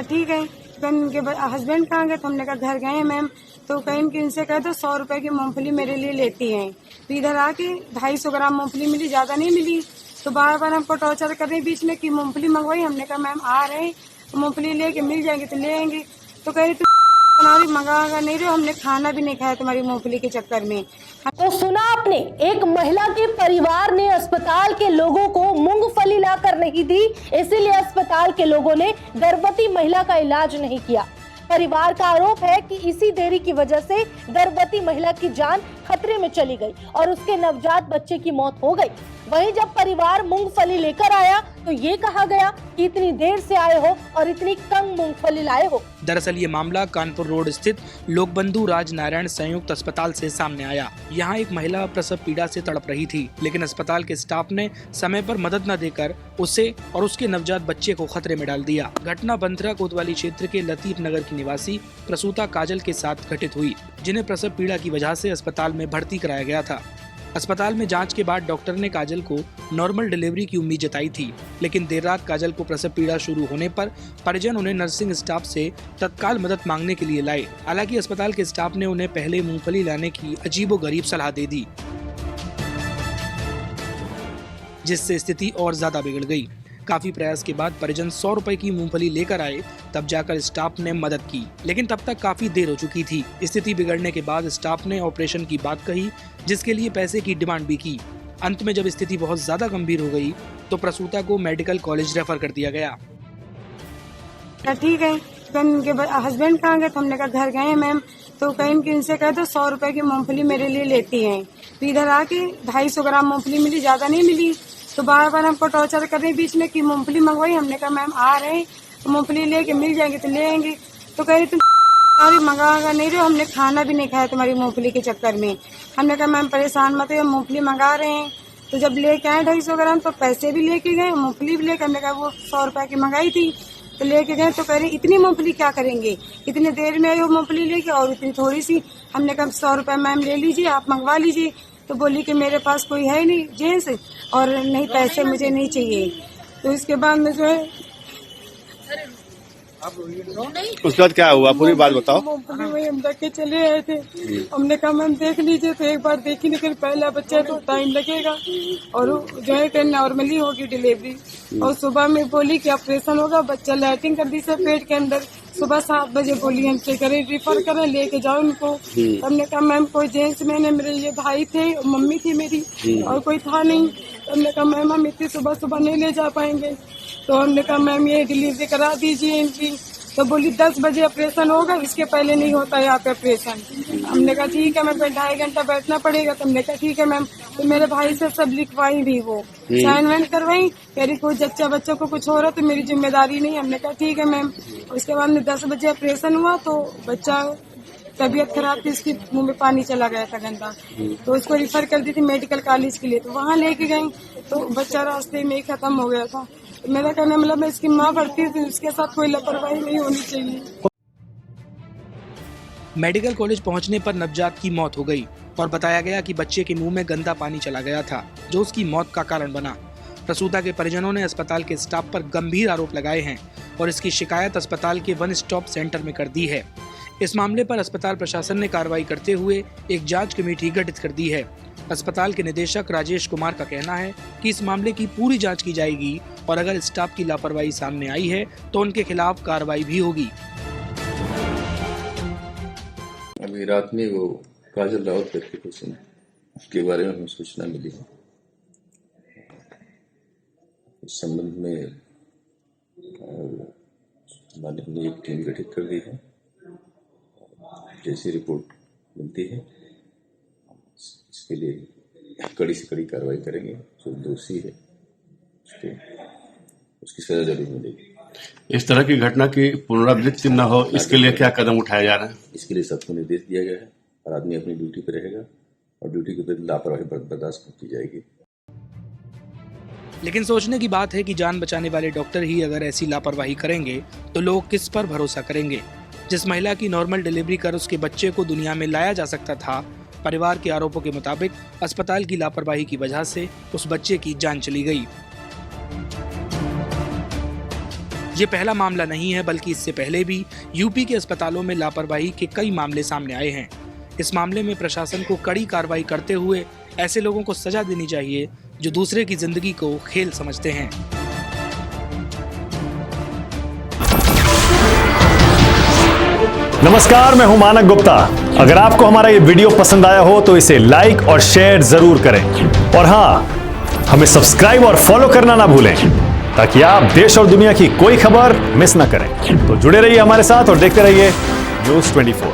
ठीक है। उनके हस्बैंड कहाँ गए, तो हमने कहा घर गए मैम। तो कहीं कि इनसे कहे तो 100 रुपए की मूंगफली मेरे लिए लेती हैं। तो इधर आके 250 ग्राम मूंगफली मिली, ज्यादा नहीं मिली। तो बार बार हमको टॉर्चर कर रहे बीच में कि मूंगफली मंगवाई। हमने कहा मैम आ रहे हैं, तो मूंगफली लेके मिल जाएंगे तो ले आएंगे। तो कह रही तुम मंगा नहीं रहे, हमने खाना भी नहीं खाया तुम्हारी मूंगफली के चक्कर में। तो सुना आपने, एक महिला के परिवार ने अस्पताल के लोगों को मूंगफली लाकर नहीं दी, इसीलिए अस्पताल के लोगों ने गर्भवती महिला का इलाज नहीं किया। परिवार का आरोप है कि इसी देरी की वजह से गर्भवती महिला की जान खतरे में चली गई और उसके नवजात बच्चे की मौत हो गई। वहीं जब परिवार मूंगफली लेकर आया तो ये कहा गया कि इतनी देर से आए हो और इतनी कम मूंगफली लाए हो। दरअसल ये मामला कानपुर रोड स्थित लोकबंधु राजनारायण संयुक्त अस्पताल से सामने आया। यहाँ एक महिला प्रसव पीड़ा से तड़प रही थी, लेकिन अस्पताल के स्टाफ ने समय पर मदद न देकर उसे और उसके नवजात बच्चे को खतरे में डाल दिया। घटना बंथरा कोतवाली क्षेत्र के लतीफ नगर की निवासी प्रसूता काजल के साथ घटित हुई, जिन्हें प्रसव पीड़ा की वजह से अस्पताल में भर्ती कराया गया था। अस्पताल में जांच के बाद डॉक्टर ने काजल को नॉर्मल डिलीवरी की उम्मीद जताई थी, लेकिन देर रात काजल को प्रसव पीड़ा शुरू होने पर परिजन उन्हें नर्सिंग स्टाफ से तत्काल मदद मांगने के लिए लाए। हालांकि अस्पताल के स्टाफ ने उन्हें पहले मूंगफली लाने की अजीबोगरीब सलाह दे दी, जिससे स्थिति और ज्यादा बिगड़ गई। काफी प्रयास के बाद परिजन 100 रुपए की मूंगफली लेकर आए, तब जाकर स्टाफ ने मदद की, लेकिन तब तक काफी देर हो चुकी थी। स्थिति बिगड़ने के बाद स्टाफ ने ऑपरेशन की बात कही, जिसके लिए पैसे की डिमांड भी की। अंत में जब स्थिति बहुत ज्यादा गंभीर हो गई तो प्रसूता को मेडिकल कॉलेज रेफर कर दिया गया। ठीक है। उनके हस्बैंड कहाँ गए, तो हमने कहा घर गए मैम। तो कहीं कि इनसे कहे तो 100 रुपए की मूंगफली मेरे लिए लेती हैं। तो इधर आके 250 ग्राम मूंगफली मिली, ज्यादा नहीं मिली। तो बार बार हमको टॉर्चर कर रहे बीच में कि मूंगफली मंगवाई। हमने कहा मैम आ रहे हैं, तो मूंगफली लेके मिल जाएंगे तो ले आएंगे। तो कह रही तुम मंगा नहीं रहे, हमने खाना भी नहीं खाया तुम्हारी मूंगफली के चक्कर में। हमने कहा मैम परेशान मत हो, मूंगफली मंगा रहे हैं। तो जब लेके आए 250 ग्राम तो पैसे भी लेके गए, मूंगफली भी लेके। हमने कहा वो 100 रुपए की मंगाई थी तो लेके गए। तो कह रहे इतनी मूंगफली क्या करेंगे, इतनी देर में आई हो मूंगफली लेके और इतनी थोड़ी सी। हमने कहा 100 रुपए मैम ले लीजिए, आप मंगवा लीजिए। तो बोली कि मेरे पास कोई है नहीं जेंट्स और नहीं पैसे मुझे नहीं चाहिए। तो इसके बाद में जो है उसके बाद क्या हुआ, पूरी बात बताओ। वही हम रख के चले आए थे। हमने कहा मैम देख लीजिए, तो एक बार देखी, लेकिन पहला बच्चा तो टाइम लगेगा और जो है नॉर्मली होगी डिलीवरी। और सुबह में बोली कि ऑपरेशन होगा, बच्चा लैट्रिन कर दी से पेट के अंदर। सुबह 7 बजे बोली हमसे करें रिफर करें, लेके जाओ उनको। हमने कहा मैम कोई जेंट्स मैंने, मेरे ये भाई थे, मम्मी थी मेरी और कोई था नहीं। हमने कहा मैम हम इतनी सुबह सुबह नहीं ले जा पाएंगे। तो हमने कहा मैम ये डिलीवरी करा दीजिए इनकी। तो बोली 10 बजे ऑपरेशन होगा, इसके पहले नहीं होता यहाँ पे ऑपरेशन। हमने कहा ठीक है मैम, 2.5 घंटा बैठना पड़ेगा। तो हमने कहा ठीक है मैम। तो मेरे भाई से सब लिखवाई भी, वो साइन वाइन करवाई। कह रही कोई बच्चों को कुछ हो रहा तो मेरी जिम्मेदारी नहीं। हमने कहा ठीक है मैम। उसके बाद में 10 बजे ऑपरेशन हुआ तो बच्चा तबीयत खराब थी, इसकी मुंह में पानी चला गया था गंदा। तो उसको रिफर कर दी थी मेडिकल कॉलेज के लिए। तो वहाँ लेके गई तो बच्चा रास्ते में ही खत्म हो गया था। मेरा कहना मतलब मैं इसकी माँ भरती थी, उसके साथ कोई लापरवाही नहीं होनी चाहिए। मेडिकल कॉलेज पहुंचने पर नवजात की मौत हो गई और बताया गया कि बच्चे के मुंह में गंदा पानी चला गया था, जो उसकी मौत का कारण बना। प्रसूता के परिजनों ने अस्पताल के स्टाफ पर गंभीर आरोप लगाए हैं और इसकी शिकायत अस्पताल के 1 स्टॉप सेंटर में कर दी है। इस मामले पर अस्पताल प्रशासन ने कार्रवाई करते हुए एक जांच कमेटी गठित कर दी है। अस्पताल के निदेशक राजेश कुमार का कहना है कि इस मामले की पूरी जांच की जाएगी और अगर स्टाफ की लापरवाही सामने आई है तो उनके खिलाफ कार्रवाई भी होगी। अभी रात में वो काजल रावत करके पेशेंट के बारे में हमें सूचना मिली है। इस संबंध में हमने एक टीम गठित कर दी है। जैसी रिपोर्ट मिलती है इसके लिए कड़ी से कड़ी कार्रवाई करेंगे। जो दोषी है उसकी सजा जरूर मिलेगी। इस तरह की घटना की पुनरावृत्ति न हो, इसके लिए क्या कदम उठाया जा रहा है? इसके लिए सबको निर्देश दिया गया है और आदमी अपनी ड्यूटी पर रहेगा और ड्यूटी के प्रति लापरवाही बर्दाश्त की जाएगी। लेकिन सोचने की बात है कि जान बचाने वाले डॉक्टर ही अगर ऐसी लापरवाही करेंगे तो लोग किस पर भरोसा करेंगे। जिस महिला की नॉर्मल डिलीवरी कर उसके बच्चे को दुनिया में लाया जा सकता था, परिवार के आरोपों के मुताबिक अस्पताल की लापरवाही की वजह से उस बच्चे की जान चली गई। ये पहला मामला नहीं है, बल्कि इससे पहले भी यूपी के अस्पतालों में लापरवाही के कई मामले सामने आए हैं। इस मामले में प्रशासन को कड़ी कार्रवाई करते हुए ऐसे लोगों को सजा देनी चाहिए जो दूसरे की जिंदगी को खेल समझते हैं। नमस्कार, मैं हूं मानक गुप्ता। अगर आपको हमारा ये वीडियो पसंद आया हो तो इसे लाइक और शेयर जरूर करें, और हां, हमें सब्सक्राइब और फॉलो करना ना भूलें ताकि आप देश और दुनिया की कोई खबर मिस ना करें। तो जुड़े रहिए हमारे साथ और देखते रहिए न्यूज़ 24।